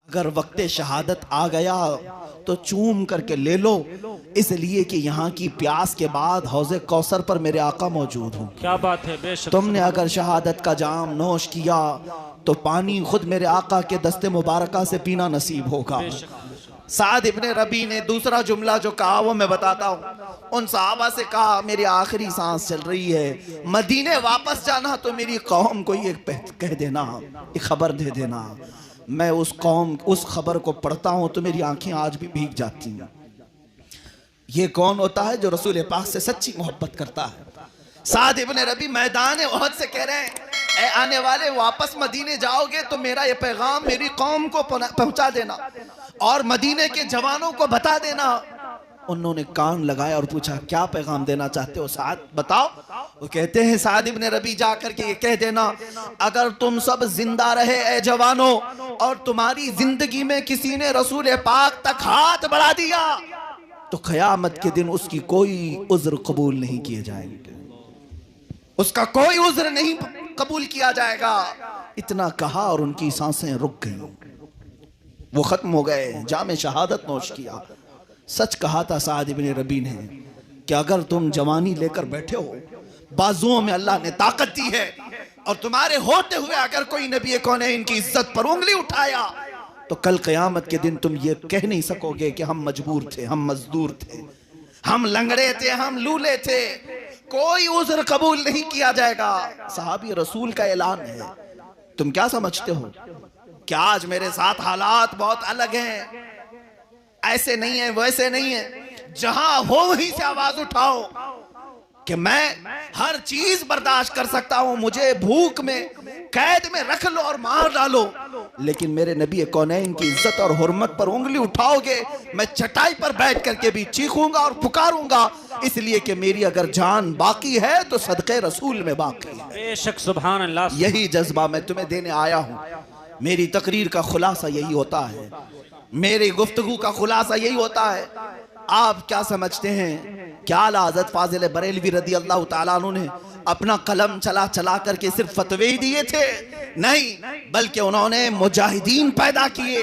اگر وقت شہادت آ گیا تو چوم کر کے لے لو، اس لیے کہ یہاں کی پیاس کے بعد حوض کوثر پر میرے آقا موجود ہوں۔ کیا بات ہے، بے شک۔ تم نے اگر شہادت کا جام نوش کیا تو پانی خود میرے آقا کے دست مبارکہ سے پینا نصیب ہوگا۔ سعد ابن ربی نے دوسرا جملہ جو کہا وہ میں بتاتا ہوں۔ ان صحابہ سے کہا میری آخری سانس چل رہی ہے، مدینے واپس جانا تو میری قوم کو یہ کہہ دینا، یہ خبر دے دینا۔ میں اس خبر کو پڑھتا ہوں تو میری آنکھیں آج بھی بھیگ جاتی ہیں۔ یہ کون ہوتا ہے جو رسول پاک سے سچی محبت کرتا ہے؟ سعد ابن ربی میدان احد سے کہہ رہے ہیں اے آنے والے، واپس مدینے جاؤ گے تو میرا یہ پیغام میری قوم کو پہنچا دینا اور مدینے کے جوانوں کو بتا دینا۔ انہوں نے کان لگایا اور پوچھا کیا پیغام دینا چاہتے ہو سعد، بتاؤ۔ وہ کہتے ہیں سعد ابن ربی جا کر کے یہ کہہ دینا اگر تم سب زندہ رہے اے جوانوں اور تمہاری زندگی میں کسی نے رسول پاک تک ہاتھ بڑھا دیا تو قیامت کے دن اس کی کوئی عذر قبول نہیں کیے جائیں گے، اس کا کوئی عذر نہیں قبول کیا جائے گا۔ اتنا کہا اور ان کی سانسیں رک گئیں، وہ ختم ہو گئے، جام شہادت نوش کیا۔ سچ کہا تھا سعد ابن ربی نے کہ اگر تم جوانی لے کر بیٹھے ہو، بازوؤں میں اللہ نے طاقت دی ہے، اور تمہارے ہوتے ہوئے اگر کوئی نبی کونین کی عزت پر انگلی اٹھایا تو کل قیامت کے دن تم یہ کہہ نہیں سکو گے کہ ہم مجبور تھے، ہم مزدور تھے، ہم لنگڑے تھے، ہم لولے تھے، کوئی عذر قبول نہیں کیا جائے گا۔ صحابی رسول کا اعلان ہے، تم کیا سمجھتے ہو کہ آج میرے ساتھ حالات بہت الگ ہیں، ایسے نہیں ہیں ویسے نہیں ہیں؟ جہاں ہو وہیں سے آواز اٹھاؤ کہ میں ہر چیز برداشت کر سکتا ہوں، مجھے بھوک میں قید میں رکھ لو اور مار ڈالو، لیکن میرے نبی کونین کی عزت اور حرمت پر انگلی اٹھاؤ گے میں چٹائی پر بیٹھ کر کے بھی چیخوں گا اور پکاروں گا، اس لیے کہ میری اگر جان باقی ہے تو صدقے رسول میں باقی ہے۔ بے شک، سبحان اللہ۔ یہی جذبہ میں تمہیں دینے آیا ہوں۔ میری تقریر کا خلاصہ یہی ہوتا ہے، میری گفتگو کا خلاصہ یہی ہوتا ہے۔ آپ کیا سمجھتے ہیں کیا اعلیٰ حضرت فاضل بریلوی رضی اللہ تعالیٰ عنہ نے اپنا قلم چلا کر کے صرف فتوے ہی دیے تھے؟ نہیں، بلکہ انہوں نے مجاہدین پیدا کیے،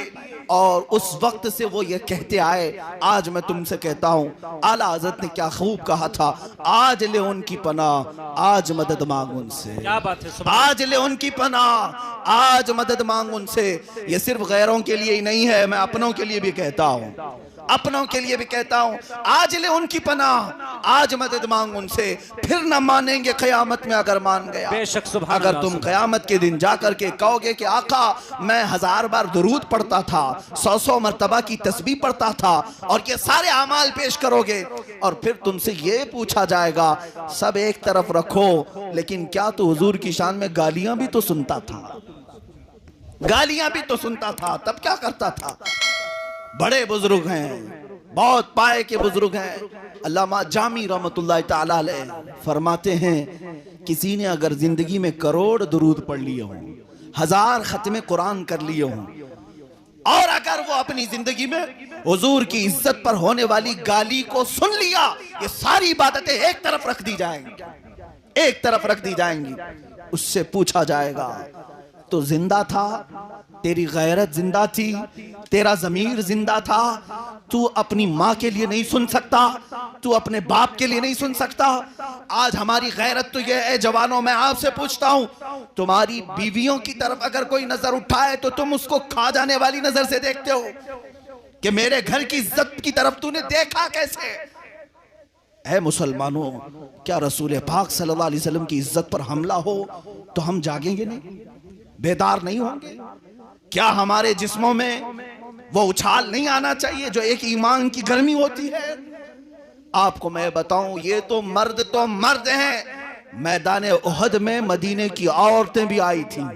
اور اس وقت سے وہ یہ کہتے آئے۔ آج میں تم سے کہتا ہوں اعلیٰ حضرت نے کیا خوب کہا تھا، آج لے ان کی پناہ آج مدد مانگ ان سے، کیا بات ہے، آج لے ان کی پناہ آج مدد مانگ ان سے۔ یہ صرف غیروں کے لیے ہی نہیں ہے، میں اپنوں کے لیے بھی کہتا ہوں، اپنوں کے لیے بھی کہتا ہوں، آج لے ان کی پناہ آج مدد مانگ ان سے، پھر نہ مانیں گے قیامت میں اگر مان گیا۔ بے شک، سبحان اگر اللہ۔ تم قیامت کے دن جا کر کے کہو گے کہ آقا میں 1000 بار درود پڑھتا تھا، 100 مرتبہ کی تسبیح پڑھتا تھا، اور یہ سارے اعمال پیش کرو گے، اور پھر تم سے یہ پوچھا جائے گا سب ایک طرف رکھو لیکن کیا تو حضور کی شان میں گالیاں بھی تو سنتا تھا، گالیاں بھی تو سنتا تھا، تب کیا کرتا تھا؟ بڑے بزرگ ہیں، بہت پائے کے بزرگ ہیں، علامہ جامی رحمت اللہ تعالیٰ علیہ فرماتے ہیں کسی نے اگر زندگی میں کروڑ درود پڑھ لیے ہوں، 1000 ختم قرآن کر لیے ہوں، اور اگر وہ اپنی زندگی میں حضور کی عزت پر ہونے والی گالی کو سن لیا، یہ ساری عبادتیں ایک طرف رکھ دی جائیں گی، ایک طرف رکھ دی جائیں گی۔ اس سے پوچھا جائے گا تو زندہ تھا، تیری غیرت زندہ تھی، تیرا ضمیر زندہ تھا، تو اپنی ماں کے لیے نہیں سن سکتا، تو اپنے باپ کے لیے نہیں سن سکتا؟ آج ہماری غیرت تو یہ ہے جوانوں، میں آپ سے پوچھتا ہوں تمہاری بیویوں کی طرف اگر کوئی نظر اٹھائے تو تم اس کو کھا جانے والی نظر سے دیکھتے ہو کہ میرے گھر کی عزت کی طرف تو نے دیکھا کیسے؟ اے مسلمانوں، کیا رسول پاک صلی اللہ علیہ وسلم کی عزت پر حملہ ہو تو ہم جاگیں گے نہیں، بیدار نہیں ہوں گے؟ کیا ہمارے جسموں میں وہ اچھال نہیں آنا چاہیے جو ایک ایمان کی گرمی ہوتی ہے؟ آپ کو میں بتاؤں یہ تو مرد ہیں، میدان احد میں مدینے کی عورتیں بھی آئی تھیں۔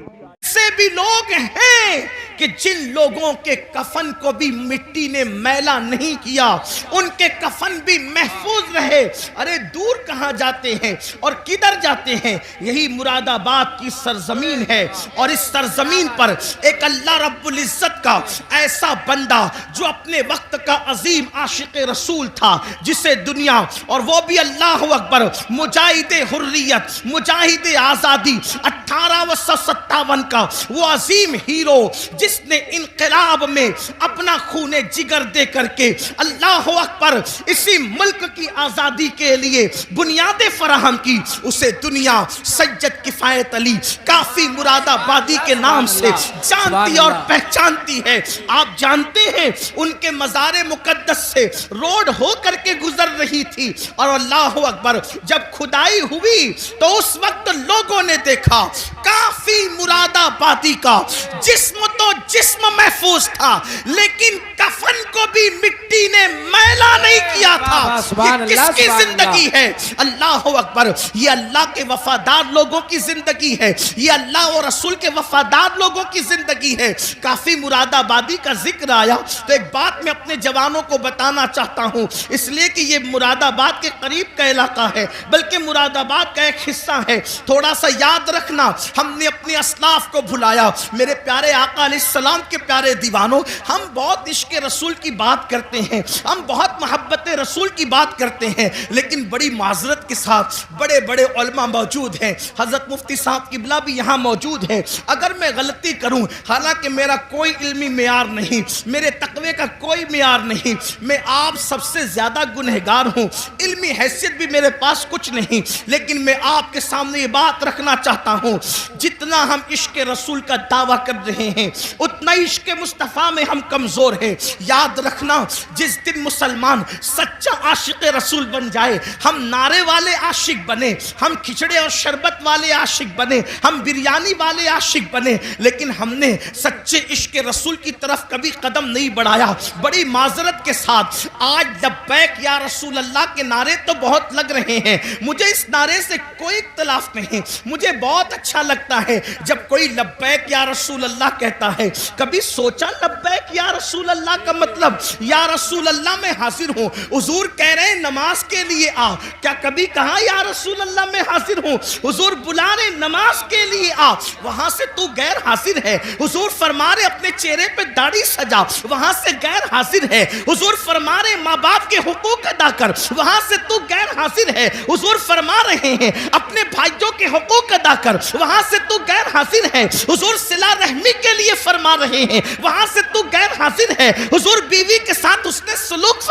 سے بھی لوگ ہیں کہ جن لوگوں کے کفن کو بھی مٹی نے میلا نہیں کیا، ان کے کفن بھی محفوظ رہے۔ ارے دور کہاں جاتے ہیں اور کدھر جاتے ہیں؟ یہی مراد آباد کی سرزمین ہے، اور اس سرزمین پر ایک اللہ رب العزت کا ایسا بندہ جو اپنے وقت کا عظیم عاشق رسول تھا، جسے دنیا اور وہ بھی اللہ اکبر مجاہد حریت، مجاہد آزادی 1857 کا وہ عظیم ہیرو، جس جس نے انقلاب میں اپنا خون جگر دے کر کے اللہ اکبر اسی ملک کی آزادی کے لیے بنیادیں فراہم کی، اسے دنیا سید کفایت علی کافی مراد آبادی کے نام سے جانتی اور پہچانتی ہے۔ آپ جانتے ہیں ان کے مزار مقدس سے روڈ ہو کر کے گزر رہی تھی، اور اللہ اکبر جب کھدائی ہوئی تو اس وقت لوگوں نے دیکھا کافی مراد آبادی کا جسم تو جسم محفوظ تھا، لیکن کفن کو بھی مٹی نے میلا نہیں کیا تھا۔ یہ کس کی زندگی ہے؟ اللہ اکبر، یہ اللہ کے وفادار لوگوں کی زندگی ہے، یہ اللہ اور رسول کے وفادار لوگوں کی زندگی ہے۔ کافی مراد آبادی کا ذکر آیا تو ایک بات میں اپنے جوانوں کو بتانا چاہتا ہوں، اس لیے کہ یہ مراد آباد کے قریب کا علاقہ ہے، بلکہ مراد آباد کا ایک حصہ ہے۔ تھوڑا سا یاد رکھنا، ہم نے اپنے اسلاف کو بھلایا۔ میرے پیارے آقا علیہ السلام کے پیارے دیوانوں، ہم بہت عشق رسول کی بات کرتے ہیں، ہم بہت محبت رسول کی بات کرتے ہیں، لیکن بڑی معذرت کے ساتھ بڑے بڑے علماء موجود ہیں، حضرت مفتی صاحب قبلہ بھی یہاں موجود ہے۔ اگر میں غلطی کروں، حالانکہ میرا کوئی علمی معیار نہیں، میرے تقوی کا کوئی معیار نہیں، میں آپ سب سے زیادہ گنہگار ہوں، علمی حیثیت بھی میرے پاس کچھ نہیں، لیکن میں آپ کے سامنے یہ بات رکھنا چاہتا ہوں، جتنا ہم عشق رسول کا دعویٰ کر رہے ہیں اتنا عشق مصطفیٰ میں ہم کمزور ہیں۔ یاد رکھنا، جس دن مسلمان سچا عاشق رسول بن جائے، ہم نعرے والے عاشق بنے، ہم کھچڑے اور شربت والے عاشق بنے، ہم بریانی والے عاشق بنے، لیکن ہم نے سچے عشق رسول کی طرف کبھی قدم نہیں بڑھایا۔ بڑی معذرت کے ساتھ آج لبیک یا رسول اللہ کے نعرے تو بہت لگ رہے ہیں، مجھے اس نعرے سے کوئی اختلاف نہیں، مجھے بہت اچھا لگتا ہے جب کوئی لبیک یا رسول اللہ کہتا ہے۔ کبھی سوچا لبیک یا رسول اللہ کا مطلب؟ یا رسول اللہ میں حاضر ہوں، حضور کہہ رہے ہیں نماز کے لیے آ، کیا کبھی کہا یا رسول اللہ میں حاضر ہوں؟ حضور بلا رہے نماز کے لیے آ، وہاں سے تو غیر حاضر ہے۔ حضور فرما رہے اپنے چہرے پہ داڑھی سجا، وہاں سے غیر حاضر ہے۔ حضور فرما رہے ماں باپ کے حقوق ادا کر، وہاں سے تو غیر حاضر ہے۔ حضور فرما رہے ہیں اپنے بھائیوں کے حقوق ادا کر، وہاں سے تو غیر حاضر ہے۔ حضور صلہ رحمی کے لیے فرما رہے ہیں، وہاں سے تو غیر حاضر ہے۔ حضور بیوی کے ساتھ اس نے سلوک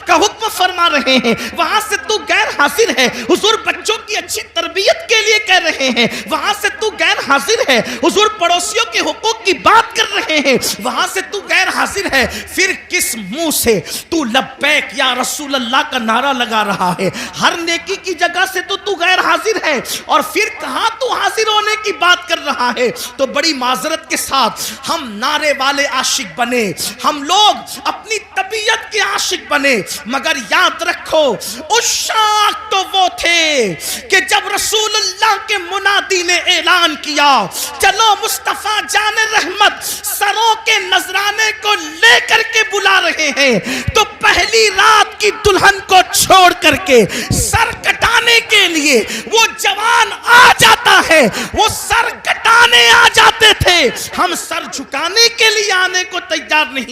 کا حکم فرما رہے ہیں، وہاں سے تو غیر حاضر ہے۔ حضور بچوں کی اچھی تربیت کے لیے کہہ رہے ہیں، وہاں سے تو غیر حاضر ہے۔ حضور پڑوسیوں کے حقوق کی بات کر رہے ہیں، وہاں سے تو غیر حاضر ہے۔ پھر کس منہ سے تو لبیک یا رسول اللہ کا نعرہ لگا رہا ہے؟ ہر نیکی کی جگہ سے تو غیر حاضر ہے، اور پھر کہاں تو حاضر ہونے کی بات کر رہا ہے؟ تو بڑی معذرت کے ساتھ ہم نعرے والے عاشق بنے، ہم لوگ اپنی طبیعت کے عاشق بنے، مگر یاد رکھو عشاق تو وہ تھے کہ جب رسول اللہ کے منادی نے اعلان کیا چلو مصطفیٰ جان رحمت سروں کے نذرانے کو لے کر کے بلا رہے ہیں، تو پہلی رات کی دلہن کو چھوڑ کر کے سر کٹانے کے لیے وہ جوان آ جاتا ہے، وہ سر کٹانے آ جاتے تھے، ہم سر جھکانے کے لیے آنے کو تیار نہیں۔